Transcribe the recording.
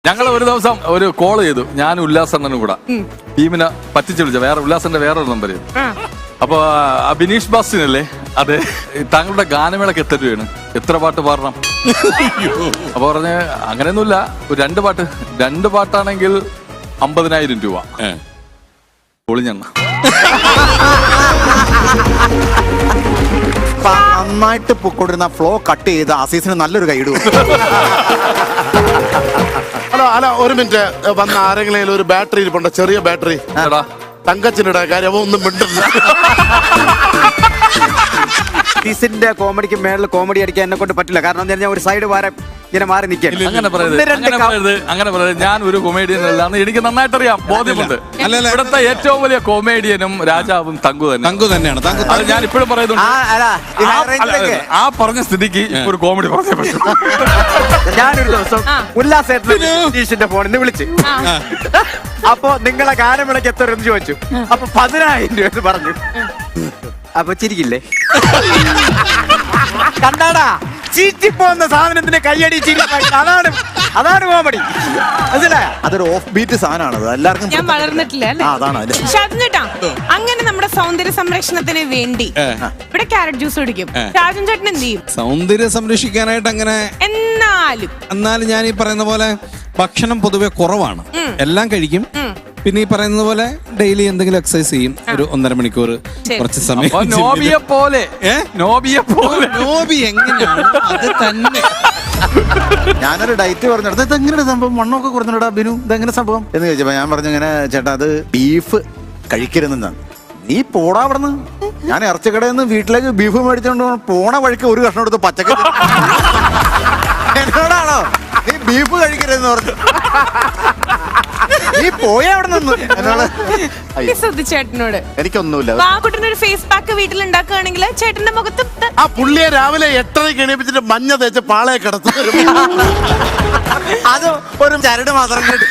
ഞങ്ങൾ ഒരു ദിവസം ഒരു കോൾ ചെയ്തു, ഞാൻ ഉല്ലാസണ്ണനും കൂടെ ടീമിനെ പറ്റിച്ചു വിളിച്ച ഉല്ലാസന്റെ വേറൊരു നമ്പർ. അപ്പൊ ബിനീഷ് ബാസ്റ്റിനല്ലേ അതെ, താങ്കളുടെ ഗാനമേളക്ക് എത്ര രൂപയാണ്, എത്ര പാട്ട് പാടണം? അപ്പൊ പറഞ്ഞ് അങ്ങനെയൊന്നുമില്ല, ഒരു 2 പാട്ടാണെങ്കിൽ 50,000 രൂപ. പൊളിഞ്ഞെണ്ണ നന്നായിട്ട് പൊക്കൊണ്ടിരുന്ന ഫ്ലോ കട്ട് ചെയ്ത് അസീസിന് നല്ലൊരു കൈയിടും. അല്ല ഒരു മിനിറ്റ്, വന്ന ആരെങ്കിലും ഒരു ബാറ്ററി ഇരിപ്പുണ്ടോ? ചെറിയ ബാറ്ററി തങ്കച്ചിന്റെ കാര്യം ഒന്നും മിണ്ടില്ല. അസീസിന്റെ കോമഡിക്ക് മേളിൽ കോമഡി അടിക്കാൻ എന്നെ കൊണ്ട് പറ്റില്ല. കാരണം എന്താ പറഞ്ഞാൽ ഒരു സൈഡ് വാരം ഇങ്ങനെ മാറി നിൽക്കാൻ. അങ്ങനെ പറയരുത്. ഞാൻ ഒരു കൊമേഡിയൻ അല്ലാന്ന് എനിക്ക് നന്നായിട്ട് അറിയാം, ബോധ്യമുണ്ട്. ഇവിടുത്തെ ഏറ്റവും വലിയ കൊമേഡിയനും രാജാവും തങ്കു തന്നെയാണ്. അത് ഞാൻ ഇപ്പോഴും പറയുന്നുണ്ട്. ആ പറഞ്ഞ സ്ഥിതിക്ക് ഇപ്പൊ ഒരു കോമഡി പറഞ്ഞേ പറ്റും. ഞാനൊരു ദിവസം ഉല്ലാസേട്ടന്റെ ഫോണിൽ നിന്ന് വിളിച്ച്, അപ്പൊ നിങ്ങളെ ഗാനമേളക്ക് എത്ര എന്ന് ചോദിച്ചു. അപ്പൊ 10,000 രൂപ എന്ന് പറഞ്ഞു. അപ്പൊ ചിരിക്കില്ലേ? കണ്ടാടാ, ചീറ്റിപ്പോന്ന സാധനത്തിന്റെ കയ്യടി ചിരി. അതാണ് കോമഡി, മനസ്സിലായോ? അതൊരു ഓഫ് ബീറ്റ് സാധനമാണ്, എല്ലാവർക്കും ഞാൻ വളർന്നിട്ടില്ല അല്ലേ? ചേട്ടാ, അങ്ങനെ നമ്മുടെ സൗന്ദര്യ സംരക്ഷണത്തിന് വേണ്ടി ഇവിടെ ക്യാരറ്റ് ജ്യൂസ് കുടിക്കും. ഷാജൻ ചേട്ടൻ എന്ത് ചെയ്യും? സൗന്ദര്യം സംരക്ഷിക്കാനായിട്ട് അങ്ങനെ എന്നാലും ഞാൻ ഈ പറയുന്ന പോലെ ഭക്ഷണം പൊതുവെ കുറവാണ്, എല്ലാം കഴിക്കും. പിന്നെ ഈ പറയുന്നത് പോലെ ഡെയിലി എന്തെങ്കിലും എക്സസൈസ് ചെയ്യും, ഒരു 1.5 മണിക്കൂർ കുറച്ച് സമയം. നോബി എങ്ങനെയാണ് അത് തന്നെ. ഞാനൊരു ഡയറ്റ് പറഞ്ഞെടുത്ത് ഇതെങ്ങനെ സംഭവം, മണ്ണൊക്കെ കുറഞ്ഞിടാ ബിനു, ഇതെങ്ങനെ സംഭവം എന്ന് ചോദിച്ചപ്പോ ഞാൻ പറഞ്ഞു, ഇങ്ങനെ ചേട്ടാ അത് ബീഫ് കഴിക്കരുതെന്നാണ്. നീ പോടാ അവിടുന്ന്. ഞാൻ ഇറച്ചിക്കടയിൽ നിന്ന് വീട്ടിലേക്ക് ബീഫ് മേടിച്ചോണ്ട് പോണ വഴിക്ക് ഒരു കഷ്ണം എടുത്ത് പച്ചക്കറി എന്നോടാണോ നീ ബീഫ് കഴിക്കരുതെന്ന് പറഞ്ഞു. നീ പോയ അവിടെ നിന്ന് എന്നോട്. ചേട്ടനോട് എനിക്കൊന്നുമില്ല. ഒരു ഫേസ് പാക്ക് വീട്ടിൽ ഉണ്ടാക്കുകയാണെങ്കിൽ ചേട്ടന്റെ മുഖത്ത് ആ പുള്ളിയെ രാവിലെ 8:30 എണീപ്പിച്ചിട്ട് മഞ്ഞ തേച്ച് പാളയെ കിടത്തും. അത് ഒരു ചരട് മാത്രം കേട്ടു.